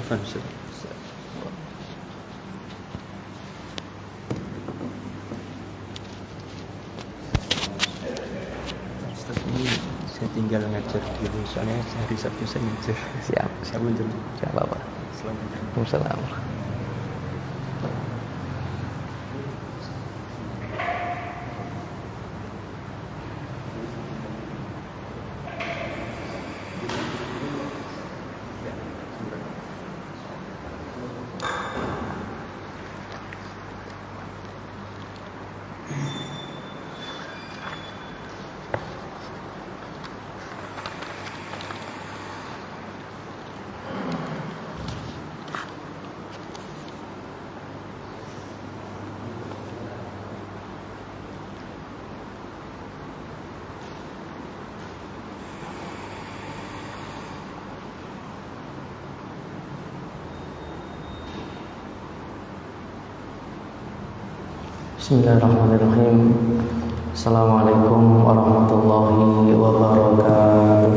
Afwan Ustaz. Ustaz, ini saya tinggal ngajar dulu, soalnya hari Sabtu saya ngajar. Siap. Saya mundur. Siap apa? Waalaikumsalam. Bismillahirrahmanirrahim. Assalamualaikum warahmatullahi wabarakatuh.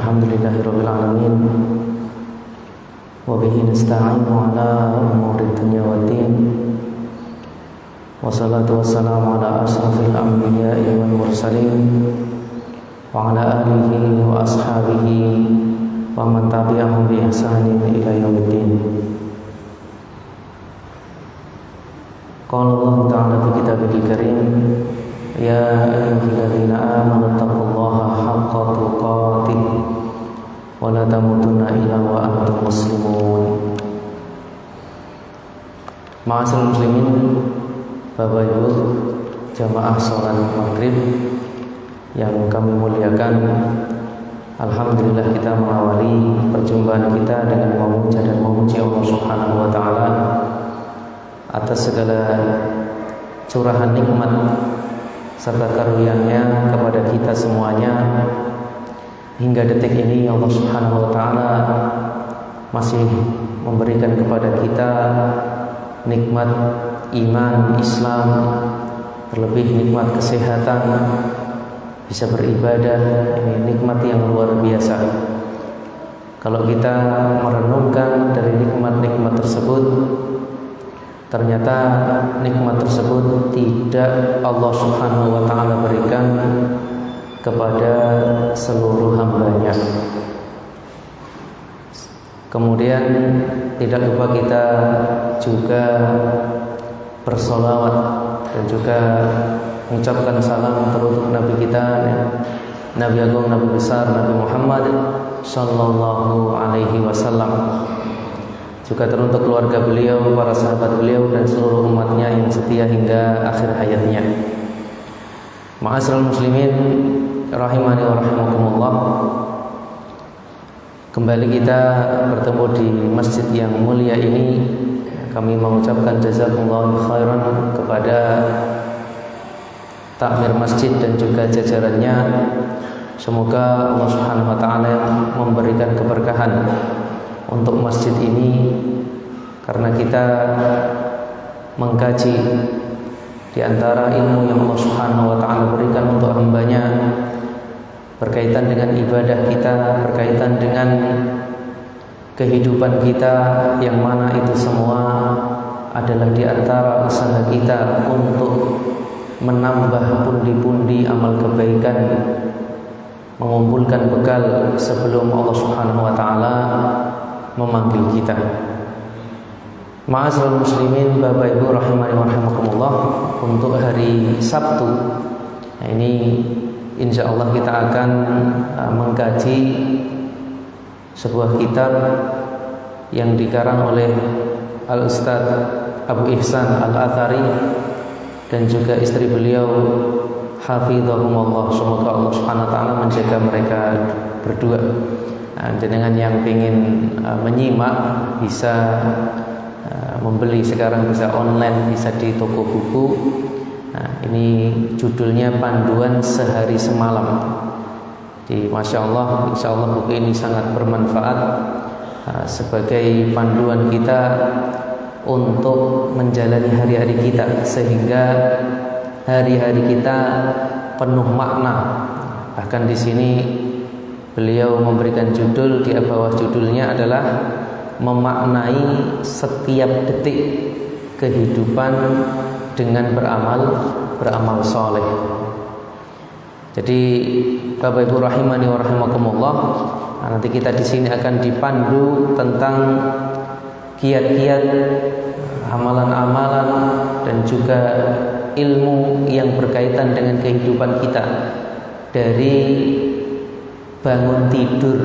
Alhamdulillahirabbil alamin. Wa bihi nasta'inu ala umuri dunya waddin. Wassalatu wassalamu ala asrafil anbiya'i wal mursalin wa ala alihi wa ashabihi wa man tabi'ahum bi ihsanin ila yaumiddin. Qala Allah Ta'ala fi kitabihil karim, ya ayyuhalladzina amanu taqullaha haqqa tuqatih wa la tamutunna illa wa antum muslimun. Ma'asyiral muslimin, Bapak Ibu jamaah salat Maghrib yang kami muliakan, alhamdulillah kita mengawali perjumpaan kita dengan memuja dan memuji Allah Subhanahu wa taala atas segala curahan nikmat serta karunia-Nya kepada kita semuanya. Hingga detik ini Allah Subhanahu wa taala masih memberikan kepada kita nikmat iman, Islam, terlebih nikmat kesehatan, bisa beribadah. Ini nikmat yang luar biasa. Kalau kita merenungkan dari nikmat-nikmat tersebut, ternyata nikmat tersebut tidak Allah Subhanahu wa ta'ala berikan kepada seluruh hamba-Nya. Kemudian tidak lupa kita juga bersolawat dan juga mengucapkan salam teruntuk Nabi kita, Nabi Agung, Nabi besar, Nabi Muhammad sallallahu alaihi wasallam. Juga teruntuk keluarga beliau, para sahabat beliau, dan seluruh umatnya yang setia hingga akhir hayatnya. Ma'asyiral muslimin rahimani wa rahimakumullah. Kembali kita bertemu di masjid yang mulia ini. Kami mengucapkan jazakumullahu khairan kepada takmir masjid dan juga jajarannya. Semoga Allah Subhanahu wa taala memberikan keberkahan untuk masjid ini, karena kita mengkaji di antara ilmu yang Allah Subhanahu wa taala berikan untuk hamba-Nya berkaitan dengan ibadah kita, berkaitan dengan kehidupan kita, yang mana itu semua adalah di antara usaha kita untuk menambah pundi-pundi amal kebaikan, mengumpulkan bekal sebelum Allah Subhanahu wa taala memanggil kita. Ma'asyiral muslimin, Bapak Ibu rahimani wa rahimakumullah, untuk hari Sabtu, nah ini insyaallah kita akan mengkaji sebuah kitab yang dikarang oleh Al-Ustaz Abu Ihsan Al-Athari dan juga istri beliau hafizahumullah. Semoga Allah Subhanahu wa taala menjaga mereka berdua. Dengan yang ingin menyimak bisa membeli sekarang, bisa online, bisa di toko buku. Nah, ini judulnya Panduan Sehari Semalam. Masya Allah, insya Allah buku ini sangat bermanfaat sebagai panduan kita untuk menjalani hari-hari kita, sehingga hari-hari kita penuh makna. Bahkan di sini beliau memberikan judul, di bawah judulnya adalah memaknai setiap detik kehidupan dengan beramal soleh. Jadi Bapak Ibu rahimani wa rahimakumullah, nanti kita di sini akan dipandu tentang kiat-kiat, amalan-amalan dan juga ilmu yang berkaitan dengan kehidupan kita dari bangun tidur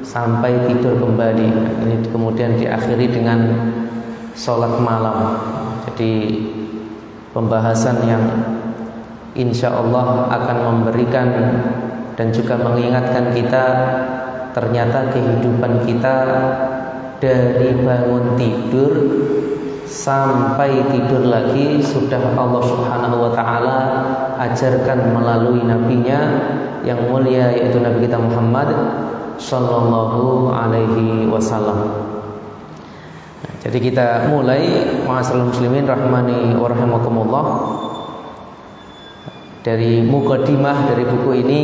sampai tidur kembali. Ini kemudian diakhiri dengan sholat malam. Jadi pembahasan yang insya Allah akan memberikan dan juga mengingatkan kita, ternyata kehidupan kita dari bangun tidur sampai tidur lagi sudah Allah Subhanahu wa taala ajarkan melalui nabinya yang mulia, yaitu Nabi kita Muhammad sallallahu alaihi wasallam. Jadi kita mulai, ma'asyiral muslimin rahimani wa rahimakumullah, dari mukadimah dari buku ini.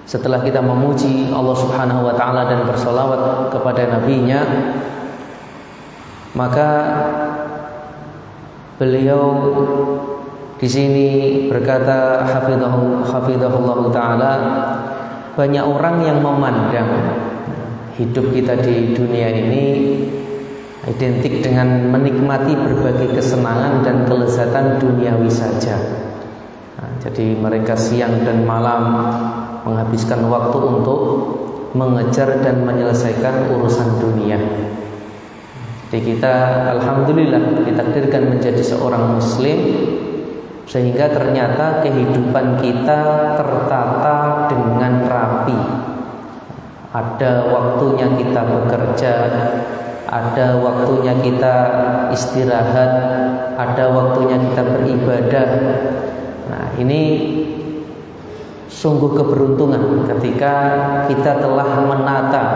Setelah kita memuji Allah Subhanahu wa taala dan bersolawat kepada nabinya, maka beliau di sini berkata hafizahullah taala, banyak orang yang memandang hidup kita di dunia ini identik dengan menikmati berbagai kesenangan dan kelezatan duniawi saja. Jadi mereka siang dan malam menghabiskan waktu untuk mengejar dan menyelesaikan urusan dunia. Jadi kita alhamdulillah ditakdirkan menjadi seorang muslim, sehingga ternyata kehidupan kita tertata dengan rapi. Ada waktunya kita bekerja, ada waktunya kita istirahat, ada waktunya kita beribadah. Nah, ini sungguh keberuntungan ketika kita telah menata,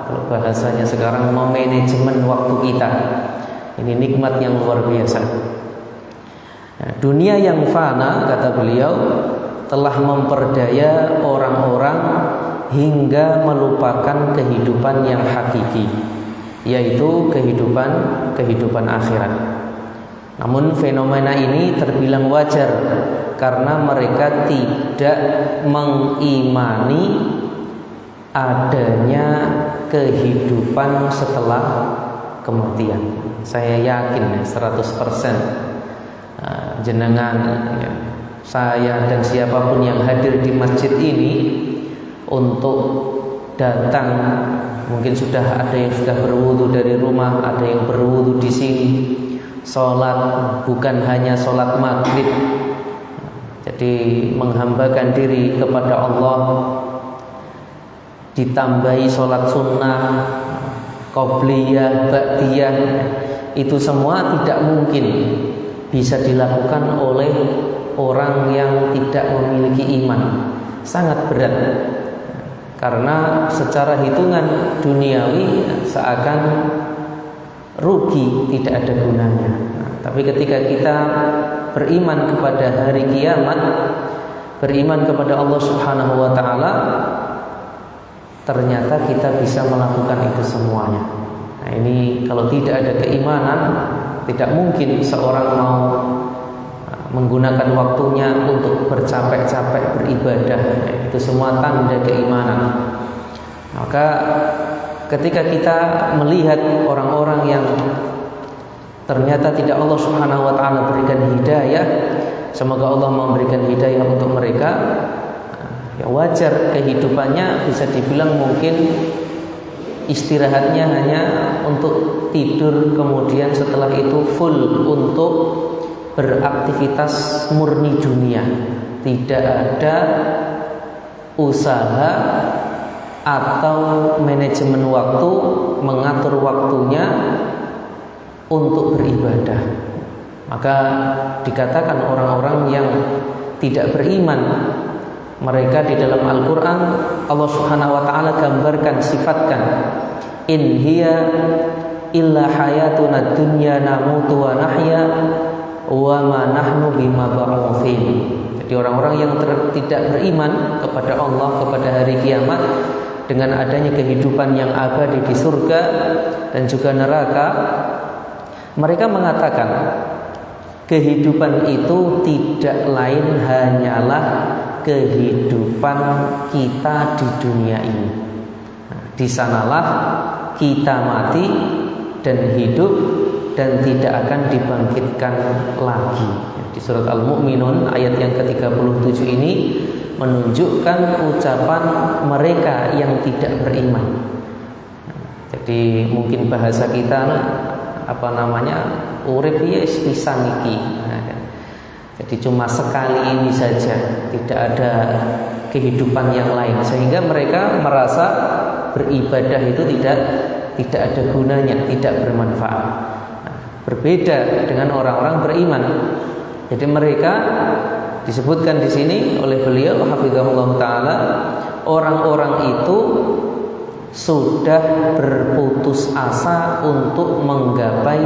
kalau bahasanya sekarang, memanajemen waktu kita. Ini nikmat yang luar biasa. Nah, dunia yang fana, kata beliau, telah memperdaya orang-orang hingga melupakan kehidupan yang hakiki, yaitu kehidupan akhirat. Namun fenomena ini terbilang wajar karena mereka tidak mengimani adanya kehidupan setelah kematian. Saya yakin 100% jenengan, saya dan siapapun yang hadir di masjid ini untuk datang, mungkin sudah ada yang sudah berwudu dari rumah, ada yang berwudu di sini, sholat bukan hanya sholat maghrib, jadi menghambakan diri kepada Allah, ditambahi sholat sunnah, qobliyah, ba'diyah, itu semua tidak mungkin bisa dilakukan oleh orang yang tidak memiliki iman. Sangat berat, karena secara hitungan duniawi seakan rugi, tidak ada gunanya. Tapi ketika kita beriman kepada hari kiamat, beriman kepada Allah Subhanahu wa taala, ternyata kita bisa melakukan itu semuanya. Nah, ini kalau tidak ada keimanan, tidak mungkin seorang mau menggunakan waktunya untuk bercapek-capek beribadah. Itu semua tanda keimanan. Maka ketika kita melihat orang-orang yang ternyata tidak Allah Subhanahu wa taala berikan hidayah, semoga Allah memberikan hidayah untuk mereka, ya wajar kehidupannya bisa dibilang mungkin istirahatnya hanya untuk tidur, kemudian setelah itu full untuk beraktivitas murni dunia. Tidak ada usaha atau manajemen waktu, mengatur waktunya untuk beribadah. Maka dikatakan orang-orang yang tidak beriman, mereka di dalam Al-Quran Allah Subhanahu wa ta'ala gambarkan, sifatkan, in hiya illa hayatuna dunya namutu wa nahya wa ma nahnu bimab'utsin. Jadi orang-orang yang tidak beriman kepada Allah, kepada hari kiamat, dengan adanya kehidupan yang abadi di surga dan juga neraka, mereka mengatakan kehidupan itu tidak lain hanyalah kehidupan kita di dunia ini. Di sanalah kita mati dan hidup dan tidak akan dibangkitkan lagi. Di surat Al-Mu'minun ayat yang ke-37 ini menunjukkan ucapan mereka yang tidak beriman. Jadi mungkin bahasa kita urip yes pisan iki. Jadi cuma sekali ini saja, tidak ada kehidupan yang lain, sehingga mereka merasa beribadah itu tidak ada gunanya, tidak bermanfaat. Berbeda dengan orang-orang beriman. Jadi mereka disebutkan di sini oleh beliau hafizahullah taala, orang-orang itu sudah berputus asa untuk menggapai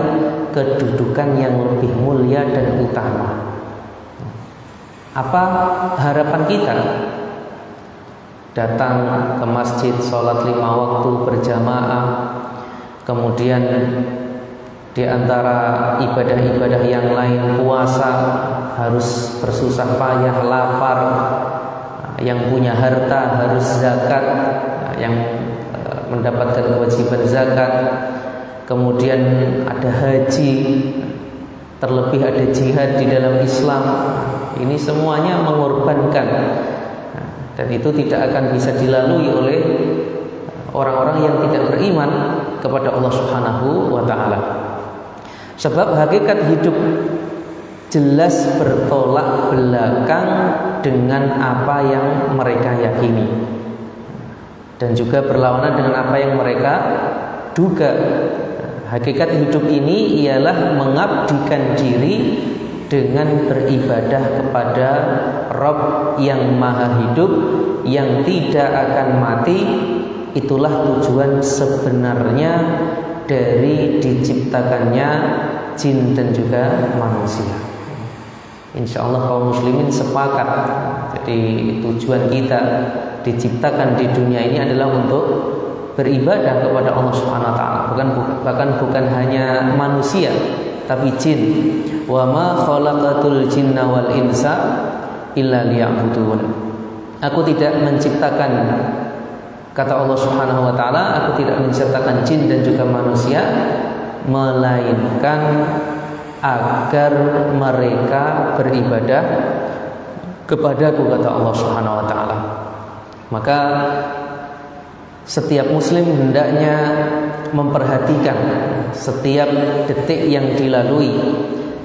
kedudukan yang lebih mulia dan utama. Apa harapan kita? Datang ke masjid, sholat 5 waktu berjamaah, kemudian di antara ibadah-ibadah yang lain, puasa harus bersusah payah, lapar, yang punya harta harus zakat, yang mendapatkan kewajiban zakat, kemudian ada haji, terlebih ada jihad di dalam Islam. Ini semuanya mengorbankan, dan itu tidak akan bisa dilalui oleh orang-orang yang tidak beriman kepada Allah Subhanahu wa taala. Sebab hakikat hidup jelas bertolak belakang dengan apa yang mereka yakini, dan juga berlawanan dengan apa yang mereka duga. Hakikat hidup ini ialah mengabdikan diri dengan beribadah kepada Rabb yang maha hidup, yang tidak akan mati. Itulah tujuan sebenarnya dari diciptakannya jin dan juga manusia. Insya Allah kaum muslimin sepakat. Jadi tujuan kita diciptakan di dunia ini adalah untuk beribadah kepada Allah Subhanahu wa taala. Bahkan bukan hanya manusia, tapi jin. Wa ma khalaqatul jinna wal insa illa liya'budun. Aku tidak menciptakan, kata Allah Subhanahu wa taala, aku tidak menciptakan jin dan juga manusia melainkan agar mereka beribadah kepadaku, kata Allah Subhanahu wa taala. Maka setiap muslim hendaknya memperhatikan setiap detik yang dilalui.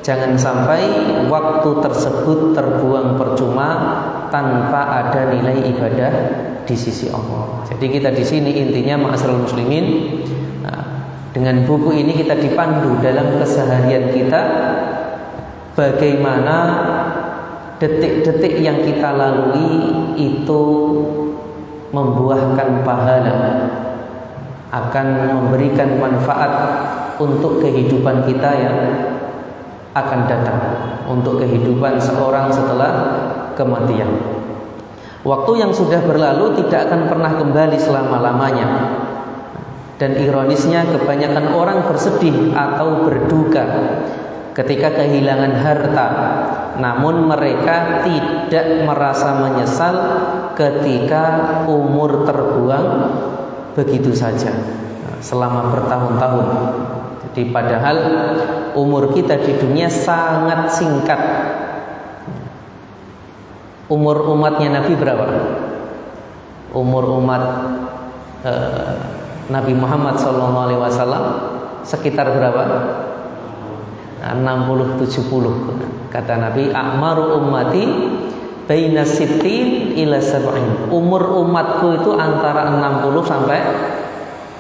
Jangan sampai waktu tersebut terbuang percuma tanpa ada nilai ibadah di sisi Allah. Jadi kita di sini intinya ma'asyiral muslimin, dengan buku ini kita dipandu dalam keseharian kita bagaimana detik-detik yang kita lalui itu membuahkan pahala, akan memberikan manfaat untuk kehidupan kita yang akan datang, untuk kehidupan seorang setelah kematian. Waktu yang sudah berlalu tidak akan pernah kembali selama-lamanya. Dan ironisnya kebanyakan orang bersedih atau berduka ketika kehilangan harta, namun mereka tidak merasa menyesal ketika umur terbuang begitu saja selama bertahun-tahun. Jadi padahal umur kita di dunia sangat singkat. Umur umatnya Nabi berapa? Umur umat Nabi Muhammad SAW sekitar berapa? 60-70. Kata Nabi, a'maru ummati baina sittin ila sab'in. Umur umatku itu antara 60 sampai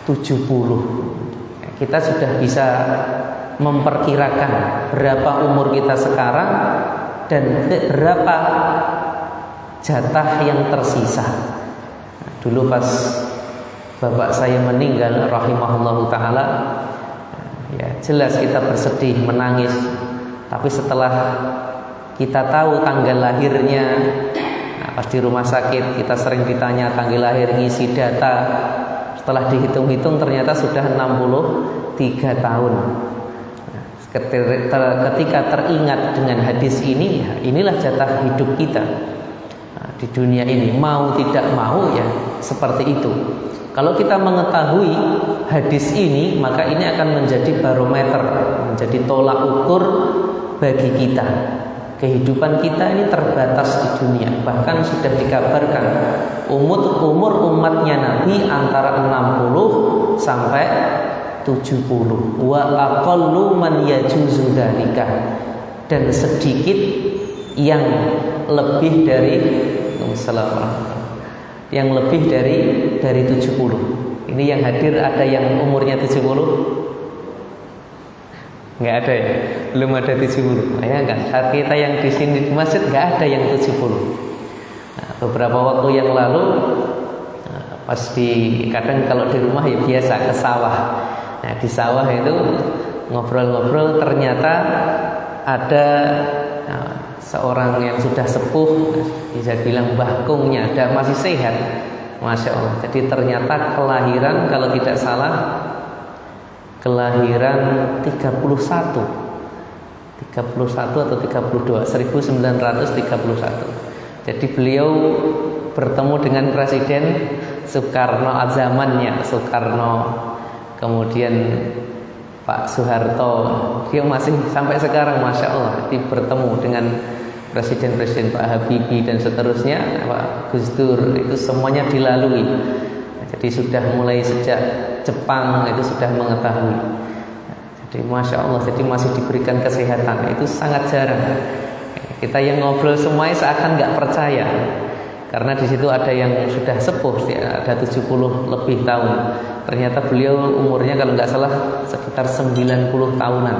70. Kita sudah bisa memperkirakan berapa umur kita sekarang dan berapa jatah yang tersisa. Dulu pas bapak saya meninggal rahimahullahu taala, ya jelas kita bersedih, menangis. Tapi setelah kita tahu tanggal lahirnya. Nah, pas di rumah sakit kita sering ditanya tanggal lahir, ngisi data. Setelah dihitung-hitung ternyata sudah 63 tahun. Ketika teringat dengan hadis ini, ya inilah jatah hidup kita di dunia ini. Mau tidak mau ya seperti itu. Kalau kita mengetahui hadis ini, maka ini akan menjadi barometer, menjadi tolak ukur bagi kita. Kehidupan kita ini terbatas di dunia. Bahkan sudah dikabarkan umur umatnya Nabi antara 60 sampai 70. Wa aqallu man yajuzu dzalika. Dan sedikit yang lebih dari yang lebih dari 70. Ini yang hadir ada yang umurnya 70? Enggak ada ya? Belum ada 70. Ya kan? Saat kita yang di sini di masjid enggak ada yang 70. Nah, beberapa waktu yang lalu pas kadang kalau di rumah ya biasa ke sawah. Nah, di sawah itu ngobrol-ngobrol ternyata ada seorang yang sudah sepuh, bisa bilang bahkungnya masih sehat, Masya Allah. Jadi ternyata kelahiran kalau tidak salah kelahiran 31 atau 32 1931. Jadi beliau bertemu dengan Presiden Soekarno zamannya Soekarno, kemudian Pak Soeharto, dia masih sampai sekarang Masya Allah. Jadi bertemu dengan presiden-presiden Pak Habibie dan seterusnya, Pak Gus Dur, itu semuanya dilalui. Jadi sudah mulai sejak Jepang itu sudah mengetahui. Jadi Masya Allah, jadi masih diberikan kesehatan. Itu sangat jarang. Kita yang ngobrol semuanya seakan nggak percaya. Karena di situ ada yang sudah sepuh, ada 70 lebih tahun. Ternyata beliau umurnya kalau nggak salah sekitar 90 tahunan.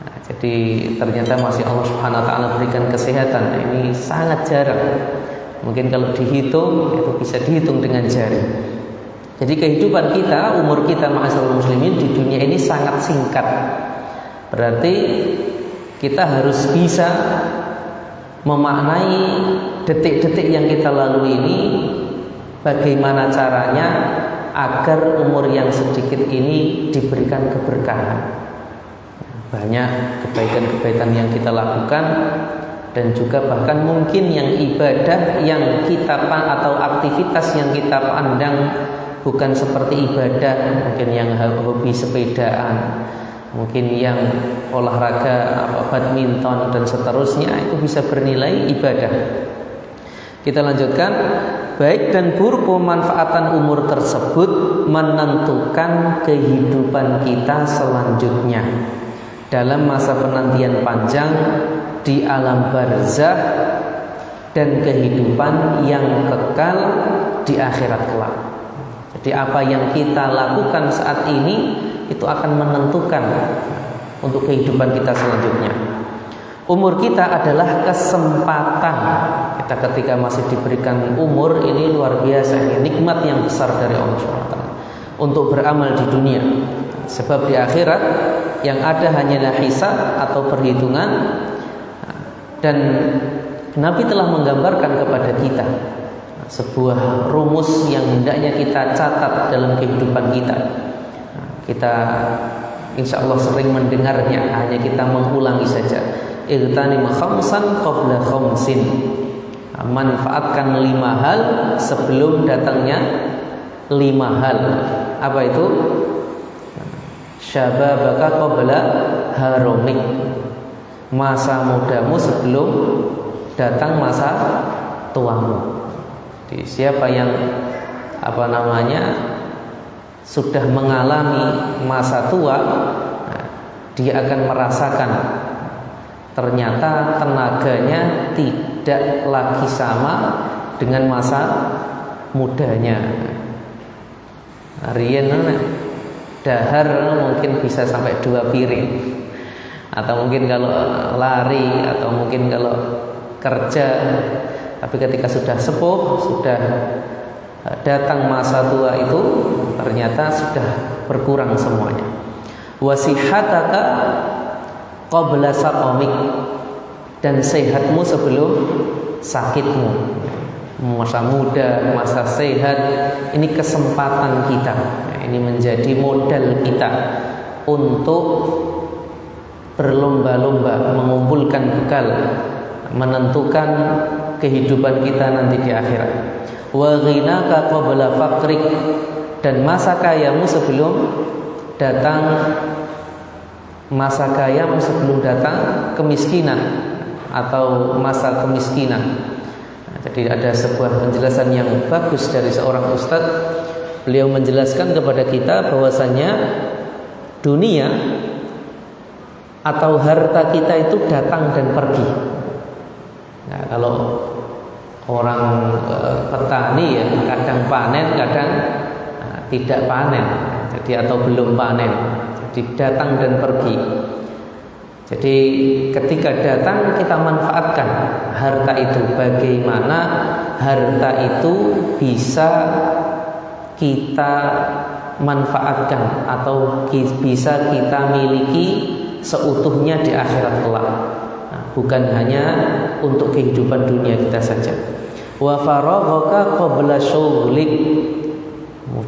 Nah, jadi ternyata masih Allah Subhanahu Wa Taala berikan kesehatan. Ini sangat jarang. Mungkin kalau dihitung itu bisa dihitung dengan jari. Jadi kehidupan kita, umur kita ma'asyiral muslimin di dunia ini sangat singkat. Berarti kita harus bisa memaknai detik-detik yang kita lalui ini, bagaimana caranya agar umur yang sedikit ini diberikan keberkahan. Banyak kebaikan-kebaikan yang kita lakukan, dan juga bahkan mungkin yang ibadah yang kita atau aktivitas yang kita pandang bukan seperti ibadah, mungkin yang hobi sepedaan, mungkin yang olahraga badminton dan seterusnya, itu bisa bernilai ibadah. Kita lanjutkan. Baik dan buruk pemanfaatan umur tersebut menentukan kehidupan kita selanjutnya dalam masa penantian panjang di alam barzakh dan kehidupan yang kekal di akhirat kelak. Jadi apa yang kita lakukan saat ini itu akan menentukan untuk kehidupan kita selanjutnya. Umur kita adalah kesempatan kita ketika masih diberikan umur ini, luar biasa, nikmat yang besar dari Allah SWT untuk beramal di dunia. Sebab di akhirat yang ada hanyalah hisab atau perhitungan. Dan Nabi telah menggambarkan kepada kita sebuah rumus yang hendaknya kita catat dalam kehidupan kita. Kita insya Allah sering mendengarnya, hanya kita mengulangi saja. Igtanim khamsan qabla khamsin. Manfaatkan 5 hal sebelum datangnya 5 hal. Apa itu? Syababaka qabla harumik. Masa mudamu sebelum datang masa tuamu. Jadi siapa yang sudah mengalami masa tua, dia akan merasakan ternyata tenaganya tidak lagi sama dengan masa mudanya. Riyen dahar mungkin bisa sampai 2 piring, atau mungkin kalau lari, atau mungkin kalau kerja. Tapi ketika sudah sepuh, sudah datang masa tua itu, ternyata sudah berkurang semuanya. Wasihataka qabla saqamik. dan sehatmu sebelum sakitmu. Masa muda, masa sehat, ini kesempatan kita. Ini menjadi modal kita untuk berlomba-lomba mengumpulkan bekal, menentukan kehidupan kita nanti di akhirat. Wa ghinaka qabla faqrik, dan masa kayamu sebelum datang kemiskinan atau masa kemiskinan. Jadi ada sebuah penjelasan yang bagus dari seorang ustadz. Beliau menjelaskan kepada kita bahwasanya dunia atau harta kita itu datang dan pergi. Nah, kalau orang petani ya kadang panen, kadang tidak panen. Jadi atau belum panen. Jadi datang dan pergi. Jadi ketika datang kita manfaatkan harta itu. Bagaimana harta itu bisa kita manfaatkan atau bisa kita miliki seutuhnya di akhirat kelak. Bukan hanya untuk kehidupan dunia kita saja. Wa faraghaka qabla syughlik,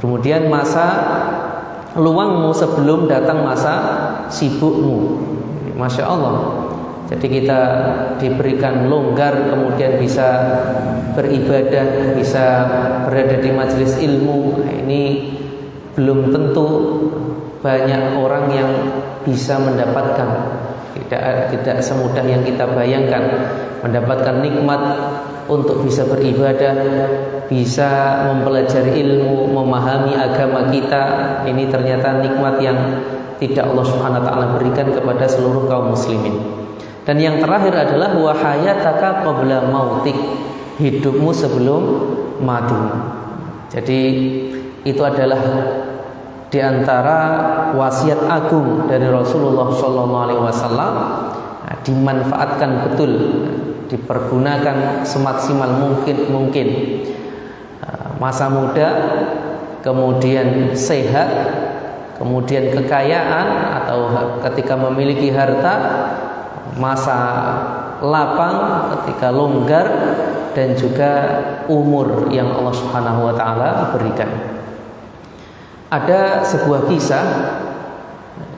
kemudian masa luangmu sebelum datang masa sibukmu. Masya Allah. Jadi kita diberikan longgar, kemudian bisa beribadah, bisa berada di majelis ilmu. Ini belum tentu banyak orang yang bisa mendapatkan. Tidak semudah yang kita bayangkan mendapatkan nikmat untuk bisa beribadah, bisa mempelajari ilmu, memahami agama kita. Ini ternyata nikmat yang tidak Allah Subhanahu wa taala berikan kepada seluruh kaum muslimin. Dan yang terakhir adalah wa hayataka qabla mautik, hidupmu sebelum matimu. Jadi itu adalah di antara wasiat agung dari Rasulullah SAW. Dimanfaatkan betul, dipergunakan semaksimal mungkin. Masa muda, kemudian sehat, kemudian kekayaan atau ketika memiliki harta, masa lapang ketika longgar, dan juga umur yang Allah Subhanahu wa taala berikan. Ada sebuah kisah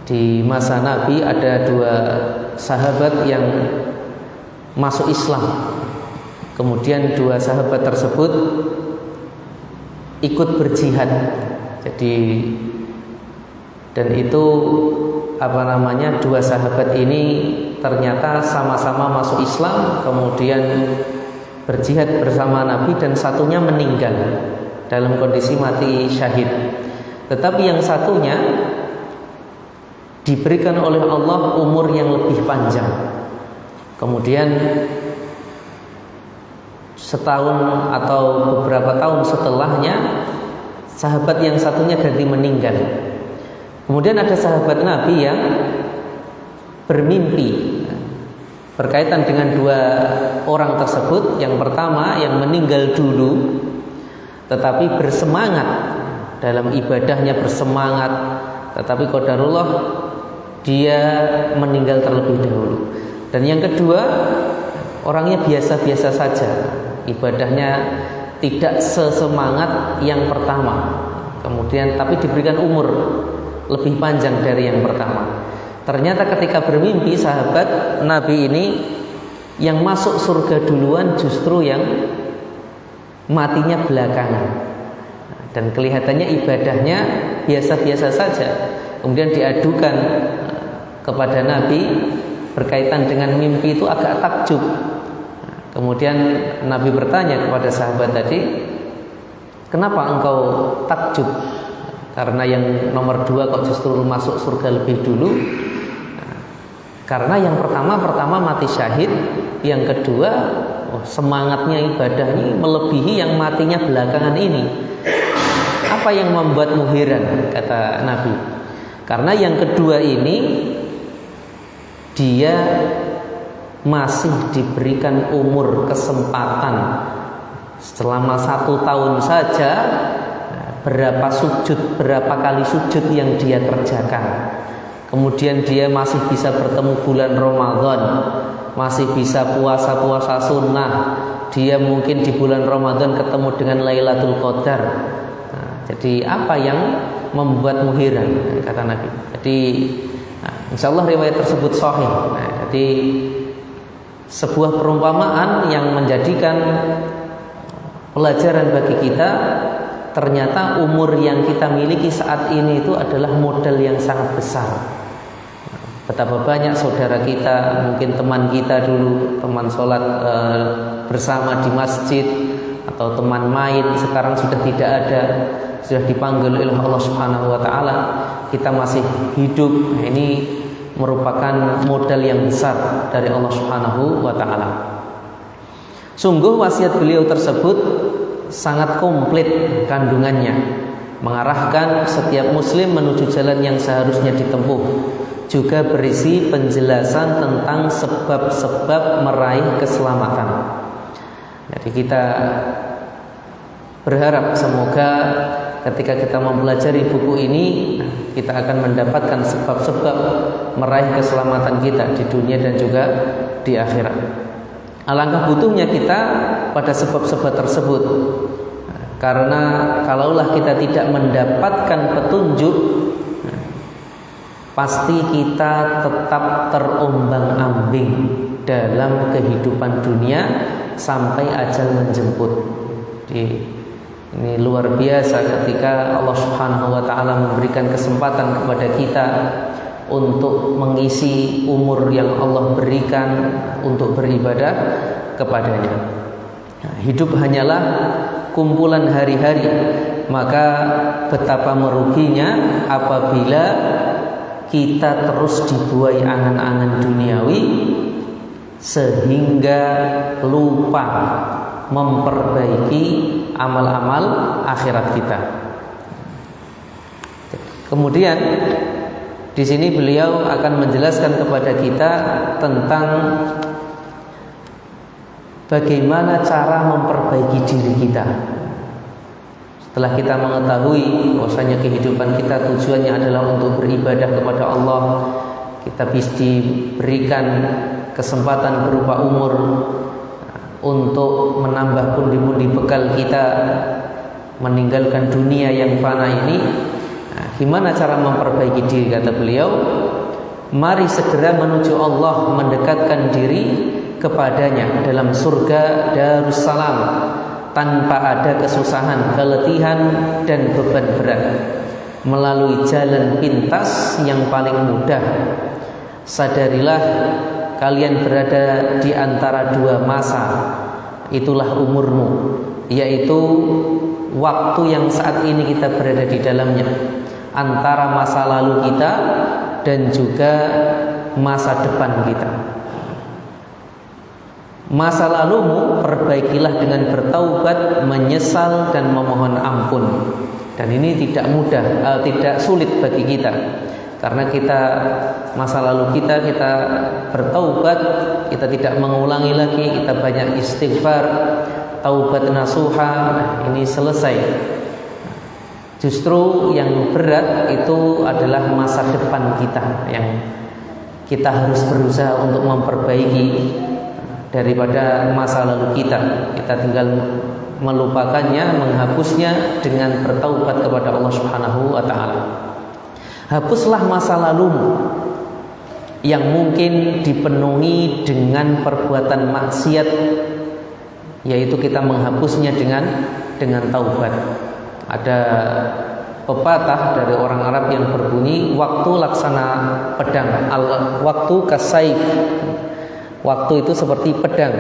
di masa Nabi, ada dua sahabat yang masuk Islam. Kemudian dua sahabat tersebut ikut berjihad. Jadi dan itu dua sahabat ini ternyata sama-sama masuk Islam, kemudian berjihad bersama Nabi, dan satunya meninggal dalam kondisi mati syahid. Tetapi yang satunya diberikan oleh Allah umur yang lebih panjang. Kemudian setahun atau beberapa tahun setelahnya, sahabat yang satunya ganti meninggal. Kemudian ada sahabat Nabi yang bermimpi berkaitan dengan dua orang tersebut. Yang pertama yang meninggal dulu tetapi bersemangat dalam ibadahnya, bersemangat, tetapi qadarullah dia meninggal terlebih dahulu. Dan yang kedua orangnya biasa-biasa saja, ibadahnya tidak sesemangat yang pertama, kemudian tapi diberikan umur lebih panjang dari yang pertama. Ternyata ketika bermimpi, sahabat Nabi ini yang masuk surga duluan justru yang matinya belakangan. Dan kelihatannya ibadahnya biasa-biasa saja. Kemudian diadukan kepada Nabi berkaitan dengan mimpi itu, agak takjub. Kemudian Nabi bertanya kepada sahabat tadi, kenapa engkau takjub? Karena yang nomor dua kok justru masuk surga lebih dulu? Karena yang pertama mati syahid, yang kedua semangatnya ibadahnya melebihi yang matinya belakangan ini. Apa yang membuatmu heran? Kata Nabi. Karena yang kedua ini dia masih diberikan umur kesempatan selama 1 tahun saja. Berapa sujud, berapa kali sujud yang dia kerjakan. Kemudian dia masih bisa bertemu bulan Ramadan. masih bisa puasa-puasa sunnah, dia mungkin di bulan Ramadan ketemu dengan Lailatul Qadar. Nah, jadi apa yang membuatmu heran, kata Nabi. Jadi insya Allah riwayat tersebut sahih. Nah, jadi sebuah perumpamaan yang menjadikan pelajaran bagi kita, ternyata umur yang kita miliki saat ini itu adalah modal yang sangat besar. Betapa banyak saudara kita, mungkin teman kita dulu, teman sholat bersama di masjid, atau teman main, sekarang sudah tidak ada, sudah dipanggil oleh Allah Subhanahu wa Ta'ala. Kita masih hidup. Nah, ini merupakan modal yang besar dari Allah Subhanahu wa Ta'ala. Sungguh wasiat beliau tersebut sangat komplit kandungannya, mengarahkan setiap muslim menuju jalan yang seharusnya ditempuh, juga berisi penjelasan tentang sebab-sebab meraih keselamatan. Jadi kita berharap semoga ketika kita mempelajari buku ini, kita akan mendapatkan sebab-sebab meraih keselamatan kita di dunia dan juga di akhirat. Alangkah butuhnya kita pada sebab-sebab tersebut, karena kalaulah kita tidak mendapatkan petunjuk, pasti kita tetap terombang-ambing dalam kehidupan dunia sampai ajal menjemput. Ini luar biasa ketika Allah Subhanahu wa Ta'ala memberikan kesempatan kepada kita untuk mengisi umur yang Allah berikan untuk beribadah kepadanya. Hidup hanyalah kumpulan hari-hari, maka betapa meruginya apabila kita terus dibuai angan-angan duniawi sehingga lupa memperbaiki amal-amal akhirat kita. Kemudian di sini beliau akan menjelaskan kepada kita tentang bagaimana cara memperbaiki diri kita. Setelah kita mengetahui bahwasanya kehidupan kita tujuannya adalah untuk beribadah kepada Allah, kita bisa diberikan kesempatan berupa umur untuk menambah pundi-pundi bekal kita meninggalkan dunia yang fana ini. Gimana cara memperbaiki diri, kata beliau? Mari segera menuju Allah, mendekatkan diri kepadanya dalam surga Darussalam tanpa ada kesusahan, keletihan dan beban berat, melalui jalan pintas yang paling mudah. Sadarilah kalian berada di antara dua masa, itulah umurmu, yaitu waktu yang saat ini kita berada di dalamnya, antara masa lalu kita dan juga masa depan kita. Masa lalumu perbaikilah dengan bertaubat, menyesal dan memohon ampun. Dan ini tidak mudah, tidak sulit bagi kita, karena kita masa lalu kita bertaubat, kita tidak mengulangi lagi, kita banyak istighfar, taubat nasuha, ini selesai. Justru yang berat itu adalah masa depan kita, yang kita harus berusaha untuk memperbaiki daripada masa lalu kita. Kita tinggal melupakannya, menghapusnya dengan bertaubat kepada Allah Subhanahu wa Ta'ala. Hapuslah masa lalumu yang mungkin dipenuhi dengan perbuatan maksiat, yaitu kita menghapusnya dengan taubat. Ada pepatah dari orang Arab yang berbunyi, waktu laksana pedang, waktu kasaif. Waktu itu seperti pedang.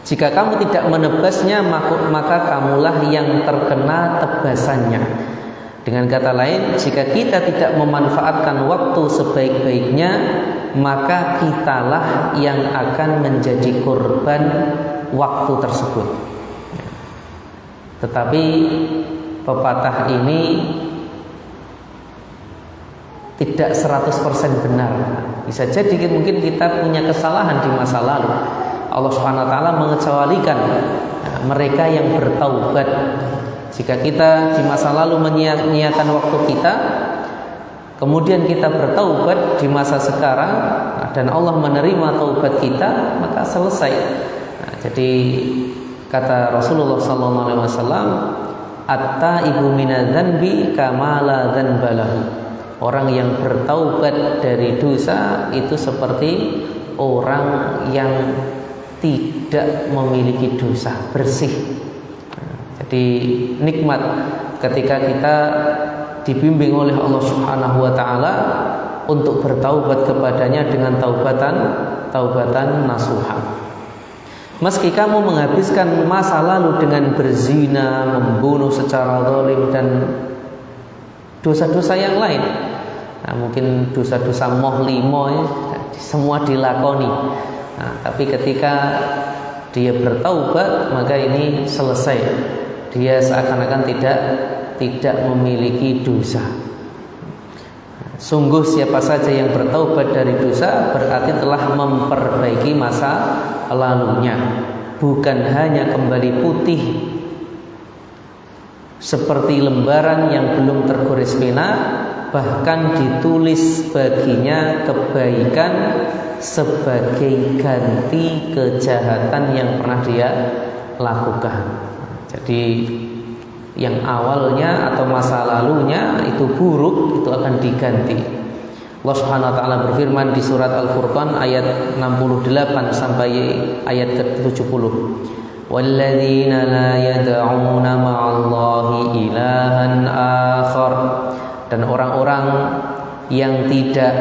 Jika kamu tidak menebasnya, maka kamulah yang terkena tebasannya. Dengan kata lain, jika kita tidak memanfaatkan waktu sebaik-baiknya, maka kitalah yang akan menjadi korban waktu tersebut. Tetapi pepatah ini tidak 100% benar. Bisa jadi mungkin kita punya kesalahan di masa lalu. Allah Subhanahu wa Ta'ala mengecualikan mereka yang bertaubat. Jika kita di masa lalu menyia-nyiakan waktu kita, kemudian kita bertaubat di masa sekarang, dan Allah menerima taubat kita, maka selesai. Nah, jadi kata Rasulullah SAW, at-taibu minadz-dzanbi kama la dzanba lahu. Orang yang bertaubat dari dosa itu seperti orang yang tidak memiliki dosa, bersih. Jadi nikmat ketika kita dibimbing oleh Allah Subhanahu wa taala untuk bertaubat kepadanya dengan taubatan nasuha. Meski kamu menghabiskan masa lalu dengan berzina, membunuh secara zalim dan dosa-dosa yang lain, nah, mungkin dosa-dosa mohlimo ya, semua dilakoni. Nah, tapi ketika dia bertaubat, maka ini selesai. Dia seakan-akan tidak memiliki dosa. Sungguh siapa saja yang bertaubat dari dosa berarti telah memperbaiki masa lalunya, bukan hanya kembali putih seperti lembaran yang belum tergores pena, bahkan ditulis baginya kebaikan sebagai ganti kejahatan yang pernah dia lakukan. Jadi yang awalnya atau masa lalunya itu buruk, itu akan diganti. Allah Subhanahu wa taala berfirman di surat Al-Furqan ayat 68 sampai ayat ke-70. Walladzina la yad'una ma'allahi ilahan akhar, dan orang-orang yang tidak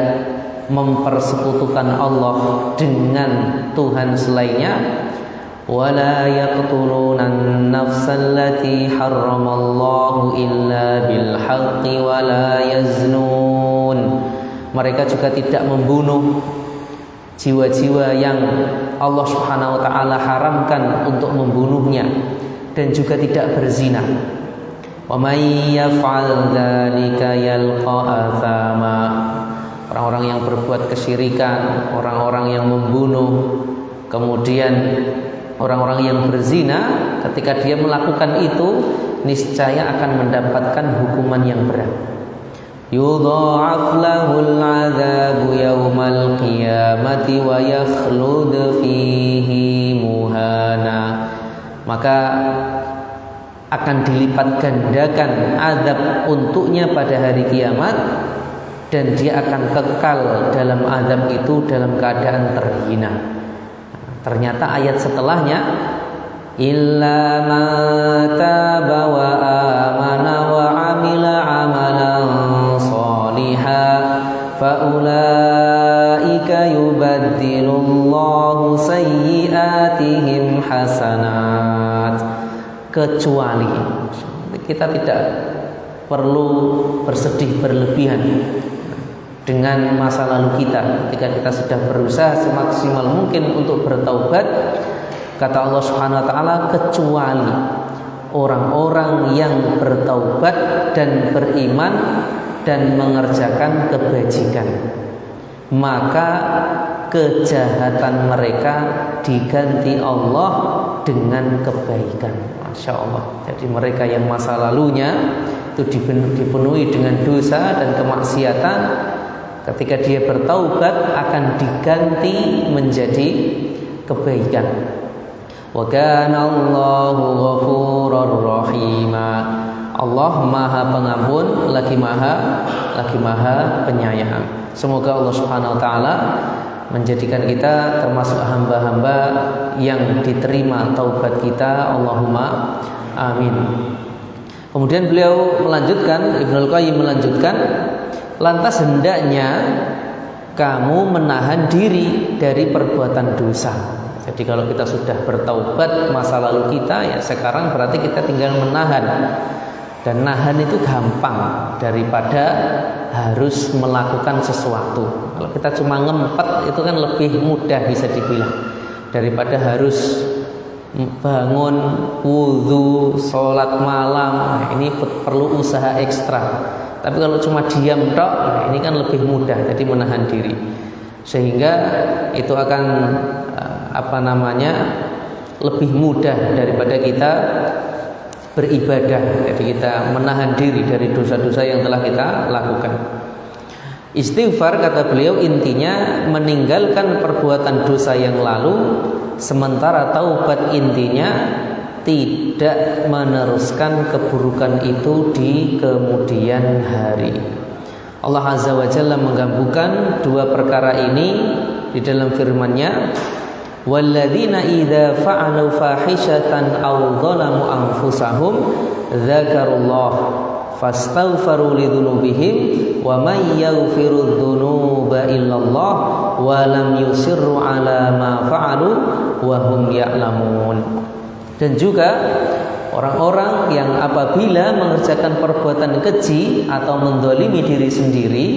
mempersekutukan Allah dengan Tuhan selainnya, wala yaqtuluna an-nafsal lati harramallahu illa bil haqqi wala yaznun. Mereka juga tidak membunuh jiwa-jiwa yang Allah Subhanahu wa taala haramkan untuk membunuhnya, dan juga tidak berzina. Wa may yaf'al dzalika yalqa athama. Orang-orang yang berbuat kesyirikan, orang-orang yang membunuh, kemudian orang-orang yang berzina, ketika dia melakukan itu niscaya akan mendapatkan hukuman yang berat. Yudha'af lahul 'adzabu yaumal qiyamati wa yakhlud fihi muhana. Maka akan dilipat gandakan azab untuknya pada hari kiamat, dan dia akan kekal dalam azab itu dalam keadaan terhina. Ternyata ayat setelahnya, illa ma taba wa amana wa amila amalan shalihan fa ulaika yubaddilullahu sayyiatihim hasanat. Kecuali kita tidak perlu bersedih berlebihan dengan masa lalu kita ketika kita sudah berusaha semaksimal mungkin untuk bertaubat. Kata Allah Subhanahu wa taala, kecuali orang-orang yang bertaubat dan beriman dan mengerjakan kebajikan, maka kejahatan mereka diganti Allah dengan kebaikan. Masya Allah. Jadi mereka yang masa lalunya itu dipenuhi dengan dosa dan kemaksiatan, ketika dia bertaubat akan diganti menjadi kebaikan. Wa kana Allahu ghafurur rahima. Allah Maha Pengampun lagi Maha Penyayang. Semoga Allah Subhanahu wa taala menjadikan kita termasuk hamba-hamba yang diterima taubat kita. Allahumma amin. Kemudian beliau melanjutkan, Ibnul Qayyim melanjutkan, lantas hendaknya kamu menahan diri dari perbuatan dosa. Jadi kalau kita sudah bertaubat masa lalu kita, ya sekarang berarti kita tinggal menahan. Dan nahan itu gampang daripada harus melakukan sesuatu. Kalau kita cuma ngempet itu kan lebih mudah bisa dibilang, daripada harus bangun, wudhu, sholat malam. Nah, ini perlu usaha ekstra. Tapi kalau cuma diam tok, nah ini kan lebih mudah. Jadi menahan diri, sehingga itu akan lebih mudah daripada kita beribadah. Jadi kita menahan diri dari dosa-dosa yang telah kita lakukan. Istighfar, kata beliau, intinya meninggalkan perbuatan dosa yang lalu, sementara taubat intinya tidak meneruskan keburukan itu di kemudian hari. Allah Azza wa Jalla menggabungkan dua perkara ini di dalam firman-Nya, walladzina idza fa'alu fahishatan aw dzalamu anfusahum dzakarullah fastaghfaru lidzunubihim wa may yaghfiru dzunuba illallah wa lam yusirru ala ma fa'alu wa hum ya'lamun. Dan juga orang-orang yang apabila mengerjakan perbuatan keji atau mendolimi diri sendiri,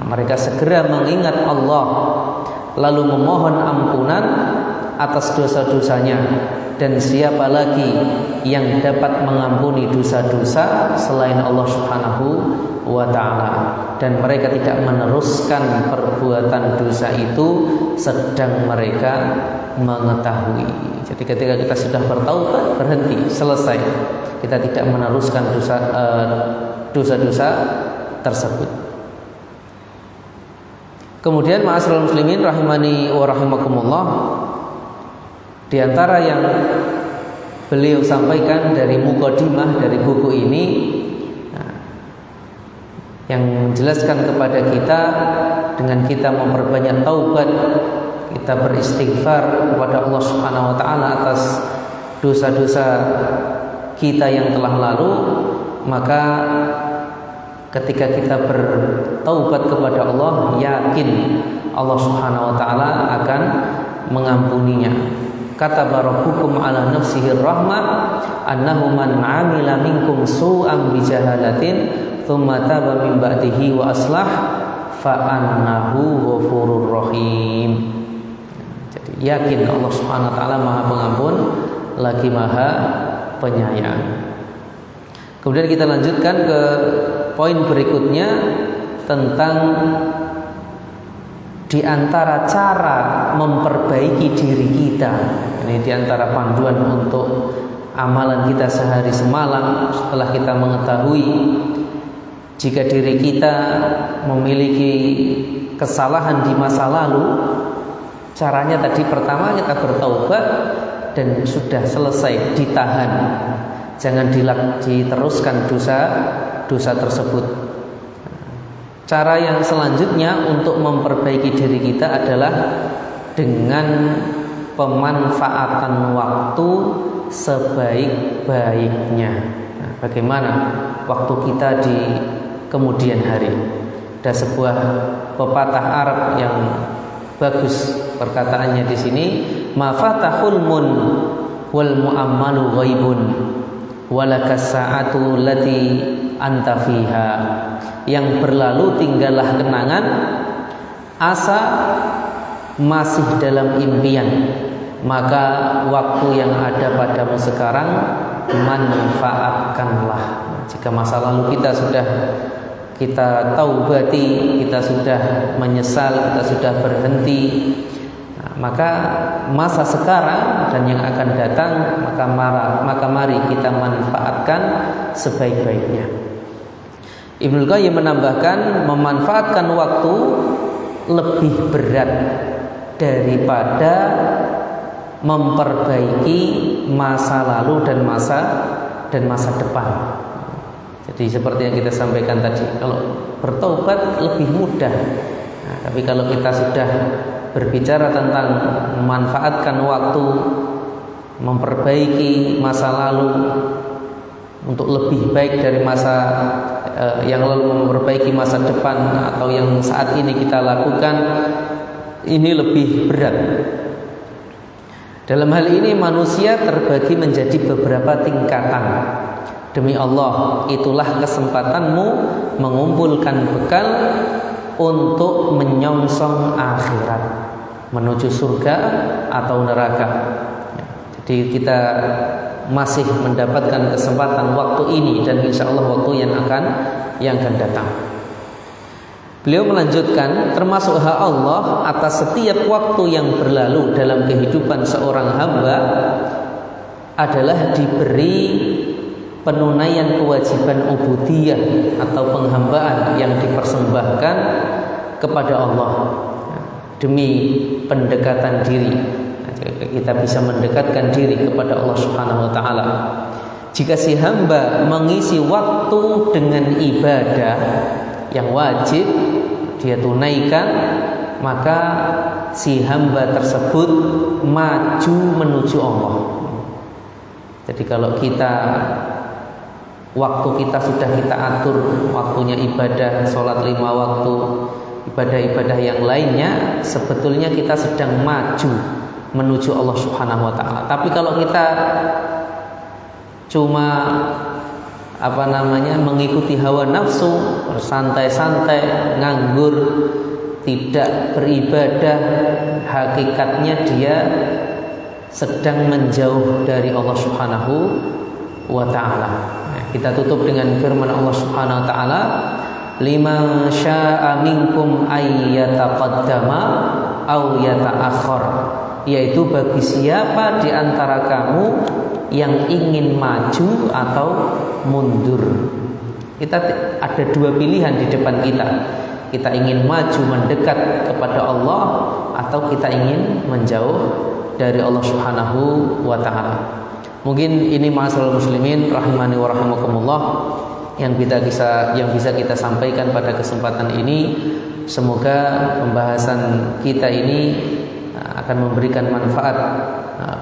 mereka segera mengingat Allah lalu memohon ampunan atas dosa-dosanya. Dan siapa lagi yang dapat mengampuni dosa-dosa selain Allah Subhanahu wa ta'ala. Dan mereka tidak meneruskan perbuatan dosa itu sedang mereka mengetahui. Jadi ketika kita sudah bertaubat, berhenti, selesai. Kita tidak meneruskan dosa-dosa tersebut. Kemudian ma'asyiral muslimin rahimani wa rahimakumullah, di antara yang beliau sampaikan dari mukadimah dari buku ini, yang menjelaskan kepada kita dengan kita memperbanyak taubat, kita beristighfar kepada Allah Subhanahu wa taala atas dosa-dosa kita yang telah lalu, maka ketika kita bertaubat kepada Allah, yakin Allah Subhanahu wa taala akan mengampuninya. Kata rabbukum ala nafsihi rahmah annahu man 'amila minkum su'an bi jahalatin tsumma taba min ba'dihi wa aslah fa annahu ghafurur rahim. Jadi yakin Allah Subhanahu wa taala Maha Pengampun lagi Maha Penyayang. Kemudian kita lanjutkan ke poin berikutnya tentang di antara cara memperbaiki diri kita. Ini di antara panduan untuk amalan kita sehari semalam setelah kita mengetahui jika diri kita memiliki kesalahan di masa lalu. Caranya tadi pertama kita bertaubat dan sudah selesai, ditahan. Jangan diteruskan dosa tersebut. Cara yang selanjutnya untuk memperbaiki diri kita adalah dengan pemanfaatan waktu sebaik-baiknya. Nah, bagaimana waktu kita di kemudian hari? Ada sebuah pepatah Arab yang bagus perkataannya di sini, ma fatahul mun wal mu'ammalu ghaibun walakas sa'atu lati anta fiha. Yang berlalu tinggallah kenangan, asa masih dalam impian. Maka waktu yang ada padamu sekarang manfaatkanlah. Jika masa lalu kita taubati, kita sudah menyesal, kita sudah berhenti, maka masa sekarang dan yang akan datang maka mari kita manfaatkan sebaik-baiknya. Ibnu Qayyim menambahkan, memanfaatkan waktu lebih berat daripada memperbaiki masa lalu dan masa depan. Jadi seperti yang kita sampaikan tadi, kalau bertaubat lebih mudah. Nah, tapi kalau kita sudah berbicara tentang memanfaatkan waktu, memperbaiki masa lalu untuk lebih baik dari masa yang lalu, memperbaiki masa depan atau yang saat ini kita lakukan, ini lebih berat. Dalam hal ini manusia terbagi menjadi beberapa tingkatan. Demi Allah, itulah kesempatanmu mengumpulkan bekal untuk menyongsong akhirat, menuju surga atau neraka. Jadi kita masih mendapatkan kesempatan waktu ini dan insya Allah waktu yang akan datang. Beliau melanjutkan, termasuk hak Allah atas setiap waktu yang berlalu dalam kehidupan seorang hamba adalah diberi penunaian kewajiban ubudiyah atau penghambaan yang dipersembahkan kepada Allah demi pendekatan diri. Kita bisa mendekatkan diri kepada Allah Subhanahu wa taala. Jika si hamba mengisi waktu dengan ibadah yang wajib dia tunaikan, maka si hamba tersebut maju menuju Allah. Jadi kalau waktu kita sudah kita atur waktunya ibadah, sholat 5 waktu, ibadah-ibadah yang lainnya, sebetulnya kita sedang maju menuju Allah Subhanahu wa taala. Tapi kalau kita cuma mengikuti hawa nafsu, bersantai-santai, nganggur, tidak beribadah, hakikatnya dia sedang menjauh dari Allah Subhanahu wa taala. Kita tutup dengan firman Allah Subhanahu wa taala, "Liman syaa'a minkum ayyataqaddama aw yata'akhkhar." Yaitu bagi siapa di antara kamu yang ingin maju atau mundur. Kita ada 2 pilihan di depan kita. Kita ingin maju mendekat kepada Allah atau kita ingin menjauh dari Allah Subhanahu wa taala. Mungkin ini ma'asyiral muslimin rahimani wa rahimakumullah yang bisa kita sampaikan pada kesempatan ini. Semoga pembahasan kita ini akan memberikan manfaat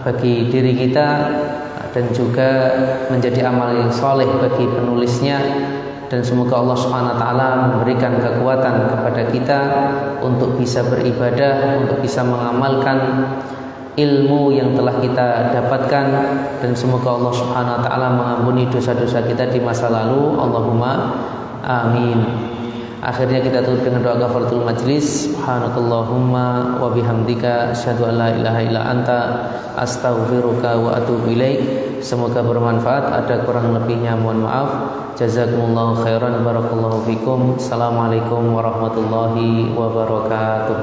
bagi diri kita dan juga menjadi amal yang soleh bagi penulisnya, dan semoga Allah Subhanahu wa taala memberikan kekuatan kepada kita untuk bisa beribadah, untuk bisa mengamalkan ilmu yang telah kita dapatkan, dan semoga Allah Subhanahu wa taala mengampuni dosa-dosa kita di masa lalu. Allahumma amin. Akhirnya kita tutup dengan doa kafaratul majlis. Subhanakallahumma wa bihamdika asyhadu an la ilaha illa anta astaghfiruka wa atubu ilaik. Semoga bermanfaat. Ada kurang lebihnya mohon maaf. Jazakumullahu khairan, barakallahu fikum. Assalamualaikum warahmatullahi wabarakatuh.